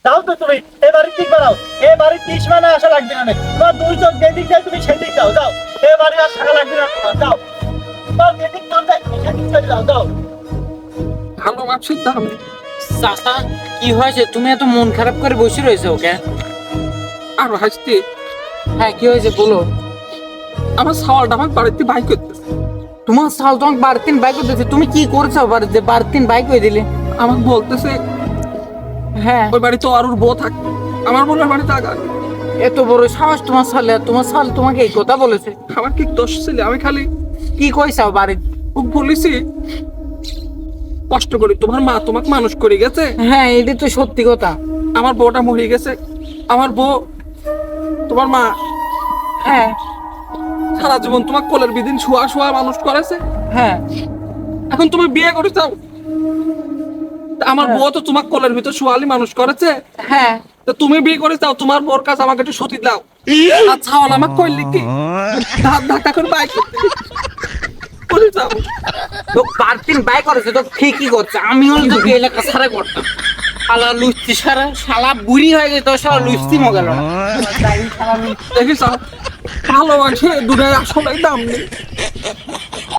যাও তো তুমি এই বাড়ি ঠিক বানাও, এই বাড়ি 30 মানে আসা লাগবে না, তোমার দুই চোখ যেদিক যায় তুমি সেদিক যাও, যাও এই বাড়ি আর থাকা লাগবে না তোমার, যাও তোমার যেদিক মন যায় তুমি সেদিক চলে যাও, যাও। ভালো মানুষের দাম নেই। চাচা কি হয়েছে, তুমি এত মন খারাপ করে বসে রয়েছো ওকে? আর হাসতে হ্যাঁ কি হয়েছে বলো। আমার সাওয়ালটা আমার বাড়িতে বাইক করতেছে। তোমার সাল তোমাকে বাড়তিন বাইক দিয়েছে, তুমি কি করছো বাড়িতে বাড়তিন বাইক হয়ে দিলে? আমাকে বলতেছে হ্যাঁ ওই বাড়িতে আর ওর বউ থাকে, আমার বলার বাড়িতে আগা। এত বড় সাহস তোমার সালে, তোমার সাল তোমাকে এই কথা বলেছে? আমার কি দোষ ছিল? আমি খালি কি কইছাও বাড়ি? ও বলেছি কষ্ট করি, তোমার মা তোমাকে মানুষ করে গেছে, হ্যাঁ এটা তো সত্যি কথা। আমার বউটা মরে গেছে, আমার বউ তোমার মা হ্যাঁ সারা জীবন তোমার কোলের বিদিন শোয়া শোয়া মানুষ করেছে, হ্যাঁ এখন তুমি বিয়ে করে চাও, তা আমার বউ তো তোমার কোলের ভিতর শোয়ালি মানুষ করেছে, হ্যাঁ তো তুমি বিয়ে করে চাও, তোমার বোর কাছে আমাকে একটু সতী দাও। আচ্ছা হল আমাকে কইলি কি ধাক ধাক্কা করে বাইক বলে যাও। তো বাড়তিন বাইক করেছে তো ঠিকই করছে, আমি হলে তো এই এলাকা সারা করতাম। শালা লুচি সারা, শালা বুড়ি হয়ে গেছে তো শালা লুচি মগেল না। দেখিস ভালোবাসে দুটাই আসলে দাম নেই।